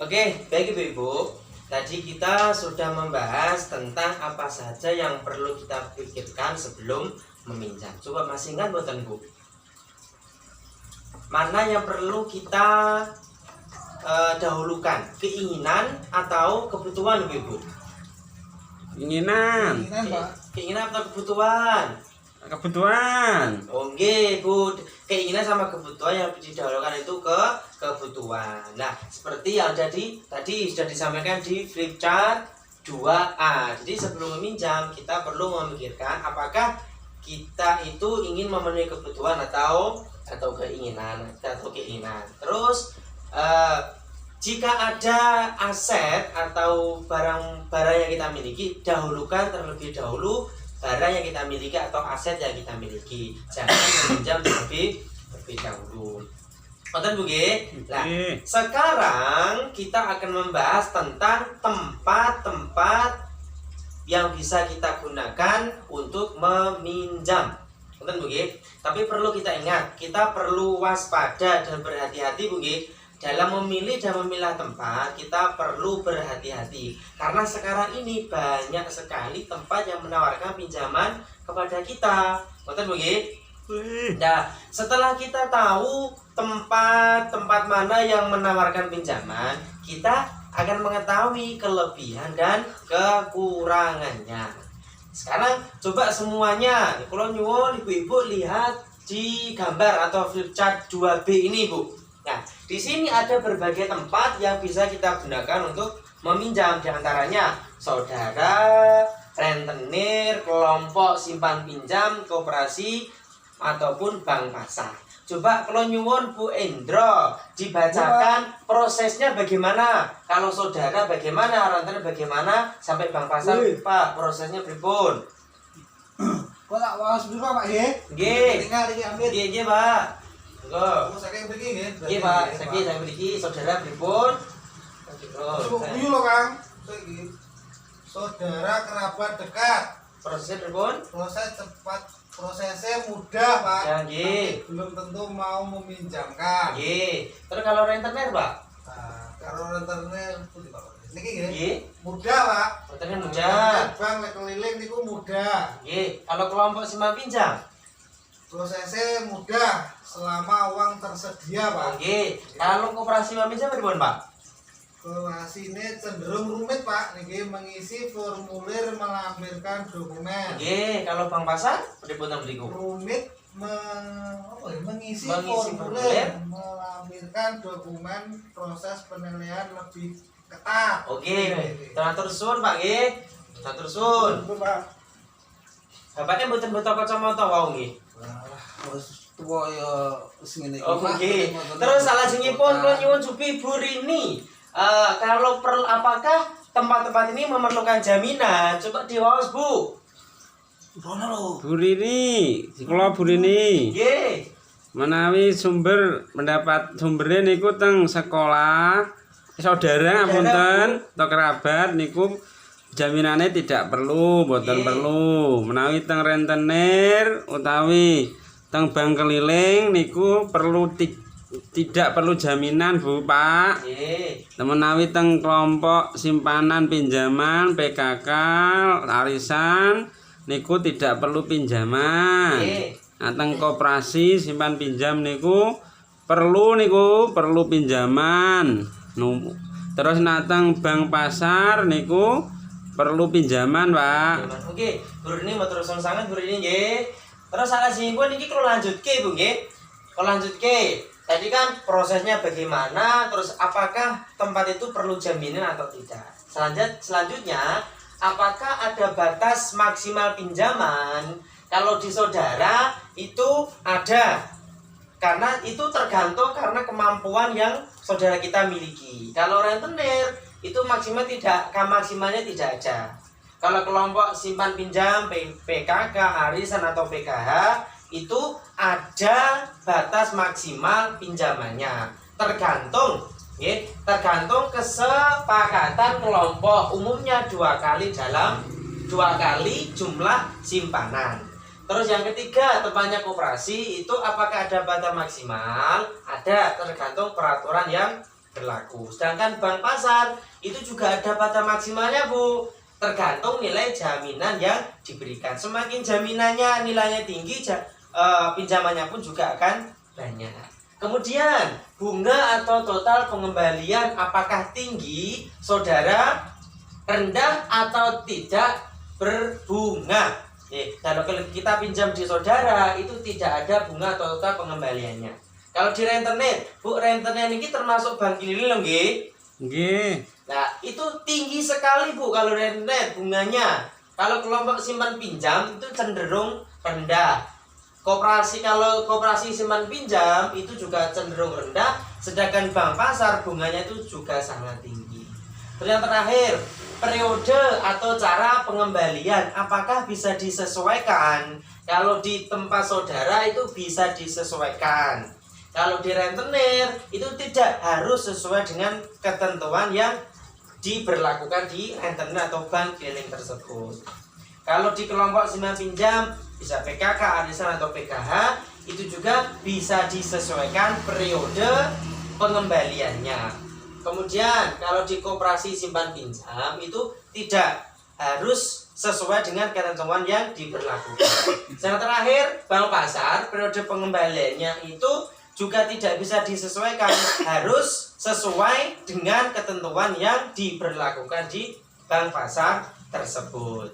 Oke, baik Ibu-ibu. Tadi kita sudah membahas tentang apa saja yang perlu kita pikirkan sebelum meminjam. Coba masih ingat buatan Bu? Mana yang perlu kita dahulukan? Keinginan atau kebutuhan Ibu-ibu? Keinginan. Keinginan atau kebutuhan? Kebutuhan. Oke, Bu. Keinginan sama kebutuhan yang didahulukan itu ke kebutuhan. Nah, seperti yang tadi sudah disampaikan di flip chart 2A. Jadi sebelum meminjam kita perlu memikirkan apakah kita itu ingin memenuhi kebutuhan atau keinginan. Terus jika ada aset atau barang-barang yang kita miliki, dahulukan terlebih dahulu barang yang kita miliki atau aset yang kita miliki. Jangan meminjam terlebih dahulu. Nonton Bu G. Nah, sekarang kita akan membahas tentang tempat-tempat yang bisa kita gunakan untuk meminjam. Nonton Bu G. Tapi perlu kita ingat, kita perlu waspada dan berhati-hati Bu G. Dalam memilih dan memilah tempat, kita perlu berhati-hati. Karena sekarang ini banyak sekali tempat yang menawarkan pinjaman kepada kita. Betul Bu G? Nah, setelah kita tahu tempat-tempat mana yang menawarkan pinjaman, kita akan mengetahui kelebihan dan kekurangannya. Sekarang coba semuanya, kalau nyuwun ibu-ibu lihat di gambar atau flip chart 2B ini Bu. Nah, di sini ada berbagai tempat yang bisa kita gunakan untuk meminjam, diantaranya saudara, rentenir, kelompok simpan pinjam, koperasi, ataupun bank pasar. Coba kalau nyuwun Bu Endro dibacakan prosesnya bagaimana? Kalau saudara bagaimana, rentenir bagaimana, sampai bank pasar Pak, prosesnya pripun? Kok tak waos dulu Pak nggih? Nggih. Tinggal iki ambil. Nggih, Pak. Oh, saking mriki nggih. Nggih, Pak. Saiki saya mriki saudara pripun? Kuyu lho, Kang. Saiki. Saudara kerabat dekat. Prosesnya pripun? Prosesnya mudah, Pak. Ya, nggih. Tapi belum tentu mau meminjamkan. Nggih. Terus kalau rentenir, Pak? Nah, kalau rentenir putih Pak. Niki nggih. Nggih. Mudah, Pak. Rentenir mudah. Bank nek keliling niku mudah. Nggih. Kalau kelompok simpan pinjam? Prosesnya mudah selama uang tersedia, Pak. Nggih. Kalau koperasi simpan pinjam pripun, Pak? Koperasinya cenderung rumit, Pak. Niki mengisi formulir melampirkan dokumen. Nggih. Kalau bank pasar pripun mriku? Rumit mengisi formulir formulir melampirkan dokumen, proses penilaian lebih ketat. Oke. Matur suwun, Pak nggih. Matur suwun. Bapaknya mboten boten kacamata wau nggih. Wis tuwa ya wis ngene iki. Oke. Terus salajengipun kula nyuwun Supi Bu Rini. Kalau apakah tempat-tempat ini memerlukan jaminan? Coba diwaos, Bu. Rono lho. Bu Rini, kula Bu Rini. Nggih. Menawi mendapat sumbernya niku teng sekolah saudara ngapunten atau kerabat niku jaminannya tidak perlu, boten perlu. Menawi teng rentenir utawi teng bank keliling niku tidak perlu jaminan Bu Pak. Menawi teng kelompok simpanan pinjaman PKK arisan niku tidak perlu pinjaman. Nah, teng koperasi simpan pinjam niku perlu pinjaman. Terus nateng bank pasar niku perlu pinjaman, Pak. Oke, Bu Rini matur suwun sanget Bu Rini nggih. Terus salajengipun iki kula lanjutke Bu nggih. Kula lanjutke. Tadi kan prosesnya bagaimana, terus apakah tempat itu perlu jaminan atau tidak. Selanjutnya, apakah ada batas maksimal pinjaman? Kalau di saudara itu ada, karena itu tergantung karena kemampuan yang saudara kita miliki. Kalau rentenir itu maksimalnya tidak ada. Kalau kelompok simpan pinjam PKK, arisan atau PKH itu ada batas maksimal pinjamannya. Tergantung kesepakatan kelompok, umumnya 2 kali jumlah simpanan. Terus yang ketiga, tempatnya koperasi itu apakah ada batas maksimal? Ada, tergantung peraturan yang berlaku. Sedangkan bank pasar itu juga ada batas maksimalnya, Bu. Tergantung nilai jaminan yang diberikan. Semakin jaminannya nilainya tinggi, pinjamannya pun juga akan banyak. Kemudian bunga atau total pengembalian apakah tinggi, saudara, rendah atau tidak berbunga? Kalau kita pinjam di saudara itu tidak ada bunga atau total pengembaliannya. Kalau di rentenir, Bu, rentenir ini termasuk bank ini loh, nggih. Nggih. Nah, itu tinggi sekali, Bu, kalau rentenir bunganya. Kalau kelompok simpan pinjam itu cenderung rendah. Kalau koperasi simpan pinjam itu juga cenderung rendah, sedangkan bank pasar bunganya itu juga sangat tinggi. Terus yang terakhir, periode atau cara pengembalian apakah bisa disesuaikan? Kalau di tempat saudara itu bisa disesuaikan. Kalau di rentenir itu tidak harus sesuai dengan ketentuan yang diberlakukan di rentenir atau bank keliling tersebut. Kalau di kelompok simpan pinjam bisa PKK, arisan atau PKH, itu juga bisa disesuaikan periode pengembaliannya. Kemudian kalau di koperasi simpan pinjam itu tidak harus sesuai dengan ketentuan yang diberlakukan. Yang terakhir, bank pasar periode pengembaliannya itu juga tidak bisa disesuaikan, harus sesuai dengan ketentuan yang diberlakukan di bank pasar tersebut.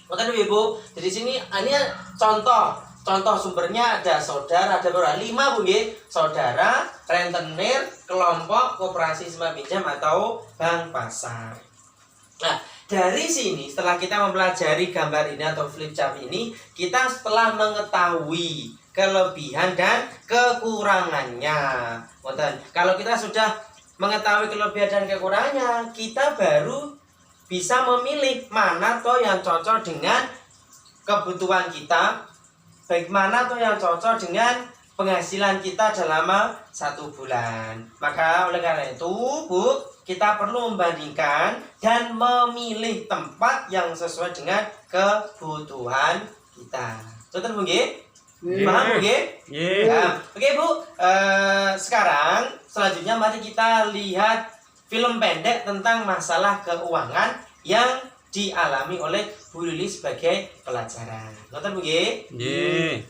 Oke Ibu, dari sini ini contoh sumbernya ada saudara, ada berapa? 5, Bu nggih. Saudara, rentenir, kelompok, koperasi simpan pinjam atau bank pasar. Nah, dari sini setelah kita mempelajari gambar ini atau flip chart ini, kita setelah mengetahui kelebihan dan kekurangannya. Kalau kita sudah mengetahui kelebihan dan kekurangannya, kita baru bisa memilih mana toh yang cocok dengan kebutuhan kita, baik mana toh yang cocok dengan penghasilan kita dalam 1 bulan. Maka oleh karena itu, Bu, kita perlu membandingkan dan memilih tempat yang sesuai dengan kebutuhan kita. Contoh Bu nggih? Paham Bu nggih? Nah, oke Bu, sekarang selanjutnya mari kita lihat film pendek tentang masalah keuangan yang dialami oleh Bu Lili sebagai pelajaran. Nonton Bu nggih? Nggih.